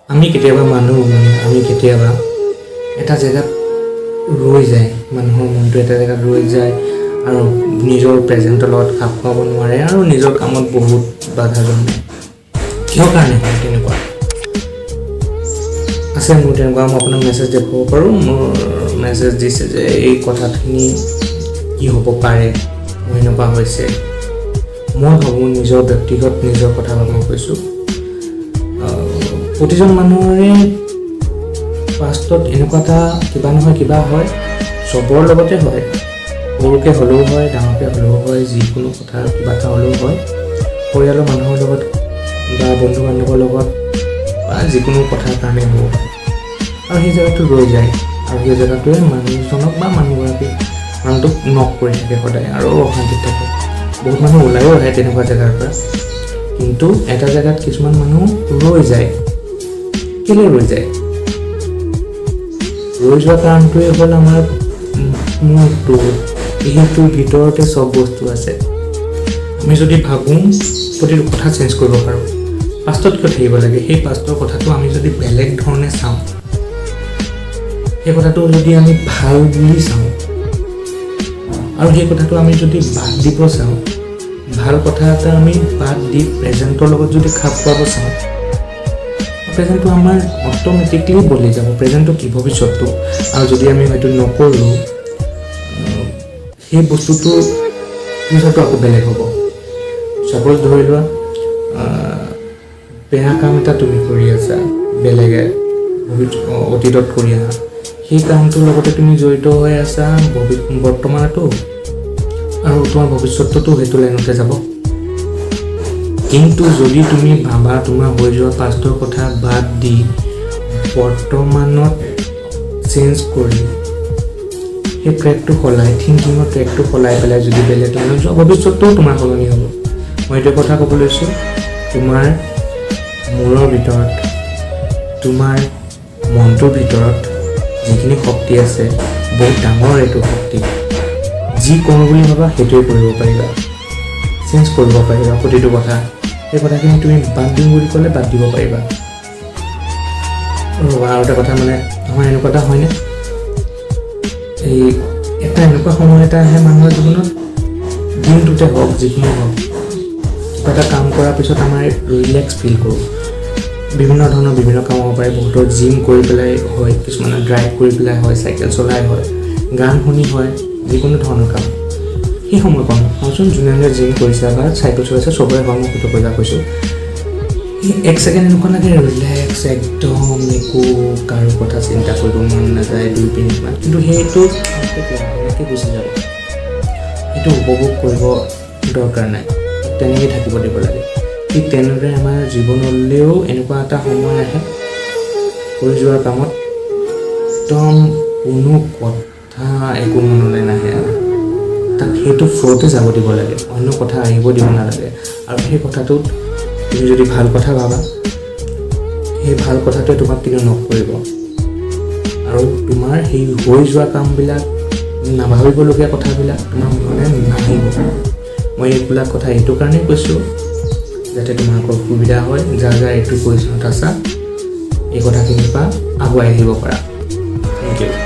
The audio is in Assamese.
আমি কেতিয়াবা আমি কেতিয়াবা এটা জেগাত ৰৈ যায়, মানুহৰ মনটো এটা জেগাত ৰৈ যায় আৰু নিজৰ প্ৰেজেণ্টৰ লগত খাপ খুৱাব নোৱাৰে আৰু নিজৰ কামত বহুত বাধা জন্মে। কিহৰ কাৰণে হয় তেনেকুৱা? আছে মোৰ তেনেকুৱা, মই আপোনাক মেছেজ দেখুৱাব পাৰোঁ। মোৰ মেছেজ দিছে যে এই কথাখিনি কি হ'ব পাৰে, মোৰ এনেকুৱা হৈছে। মই ভাবোঁ নিজৰ ব্যক্তিগত নিজৰ কথা মই কৈছোঁ, প্ৰতিজন মানুহৰে পাষ্টত এনেকুৱা এটা কিবা নহয় কিবা হয়, চবৰ লগতে হয়, সৰুকৈ হ'লেও হয়, ডাঙৰকৈ হ'লেও হয়, যিকোনো কথা কিবা এটা হ'লেও হয়, পৰিয়ালৰ মানুহৰ লগত বা বন্ধু বান্ধৱৰ লগত বা যিকোনো কথাৰ কাৰণে হ'ব পাৰে। আৰু সেই জেগাটো ৰৈ যায় আৰু সেই জেগাটোৱে মানুহজনক বা মানুহটোক নক কৰি থাকে সদায় আৰু অশান্তিত থাকে। বহুত মানুহ ওলায়ো আহে তেনেকুৱা জেগাৰ পৰা, কিন্তু এটা জেগাত কিছুমান মানুহ ৰৈ যায়। কেলৈ ৰৈ যায়? ৰৈ যোৱা কাৰণটোৱে হ'ল আমাৰ মনটো, সেইটোৰ ভিতৰতে চব বস্তু আছে। আমি যদি ভাবোঁ প্ৰতিটো কথা চেঞ্জ কৰিব পাৰোঁ, পাষ্টত কিয় থাকিব লাগে? সেই পাষ্টৰ কথাটো আমি যদি বেলেগ ধৰণে চাওঁ, সেই কথাটো যদি আমি ভাল বুলি চাওঁ আৰু সেই কথাটো আমি যদি বাদ দিব চাওঁ, ভাল কথা এটা আমি বাদ দি প্ৰেজেণ্টৰ লগত যদি খাপ খোৱাব চাওঁ, প্ৰেজেণ্টটো আমাৰ অট'মেটিকলি বদলি যাব। প্ৰেজেণ্টটো কি ভৱিষ্যতটো, আৰু যদি আমি হয়তো নকৰোঁ, সেই বস্তুটো ফিউচাৰটো আকৌ বেলেগ হ'ব। ছাপ'জ ধৰি লোৱা বেয়া কাম এটা তুমি কৰি আছা, বেলেগে অতীতত কৰি আহা, সেই কামটোৰ লগতে তুমি জড়িত হৈ আছা বৰ্তমানতো, আৰু তোমাৰ ভৱিষ্যতটোতো সেইটো লাইনতে যাব। কিন্তু যদি তুমি ভাবা তোমাৰ হৈ যোৱা পাষ্টৰ কথা বাদ দি বৰ্তমানত চেঞ্জ কৰি সেই ট্ৰেকটো সলাই, থিংকিঙৰ ট্ৰেকটো সলাই পেলাই যদি বেলেগ লাইনত যোৱা, ভৱিষ্যতটোও তোমাৰ সলনি হ'ব। মই এইটো কথা ক'ব লৈছোঁ, তোমাৰ মূৰৰ ভিতৰত, তোমাৰ মনটোৰ ভিতৰত যিখিনি শক্তি আছে, বহুত ডাঙৰ এইটো শক্তি। যি কৰোঁ বুলি ভাবা সেইটোৱে কৰিব পাৰিবা, চেঞ্জ কৰিব পাৰিবা প্ৰতিটো কথা। সেই কথাখিনি তুমি বাদ দিম বুলি ক'লে বাদ দিব পাৰিবা। আৰু এটা কথা, মানে আমাৰ এনেকুৱা এটা হয়নে, এই এটা এনেকুৱা সময় এটা আহে মানুহৰ জীৱনত, দিনটোতে হওক যিখিনি হওক, কিবা এটা কাম কৰাৰ পিছত আমাৰ ৰিলেক্স ফিল কৰোঁ। বিভিন্ন ধৰণৰ বিভিন্ন কাম হ'ব পাৰে, বহুতৰ জিম কৰি পেলাই হয়, কিছুমানে ড্ৰাইভ কৰি পেলাই হয়, চাইকেল চলাই হয়, গান শুনি হয়, যিকোনো ধৰণৰ কাম। সেই সময়কণ ভাবচোন, যোনে জিম কৰিছে বা চাইকেল চলাইছে, চবৰে হয়, মই সেইটো কথা কৈছোঁ। সেই এক ছেকেণ্ড এনেকুৱা লাগে ৰিলেক্স, একদম একো কাৰো কথা চিন্তা কৰিব মন নাযায় 2 মিনিটমান, কিন্তু সেইটো এনেকৈ গুচি যাব। সেইটো উপভোগ কৰিব দৰকাৰ নাই, তেনেকৈ থাকিব দিব লাগে। ঠিক তেনেদৰে আমাৰ জীৱনলৈও এনেকুৱা এটা সময় আহে, কৰি যোৱাৰ কামত একদম কোনো কথা একো মনলৈ নাহে আৰু তাক সেইটো ফ্ল'তে যাব দিব লাগে, অন্য কথা আহিব দিব নালাগে। আৰু সেই কথাটোত তুমি যদি ভাল কথা ভাবা, সেই ভাল কথাটোৱে তোমাক কিন্তু নক কৰিব, আৰু তোমাৰ সেই হৈ যোৱা কামবিলাক, নাভাবিবলগীয়া কথাবিলাক তোমাৰ মনলৈ নাহিব। মই এইবিলাক কথা এইটো কাৰণেই কৈছোঁ, যাতে তোমালোকৰ সুবিধা হয়, যাৰ এইটো পজিশ্যনত আছা, এই কথাখিনিৰ পৰা আগুৱাই আহিব পাৰা। Thank U.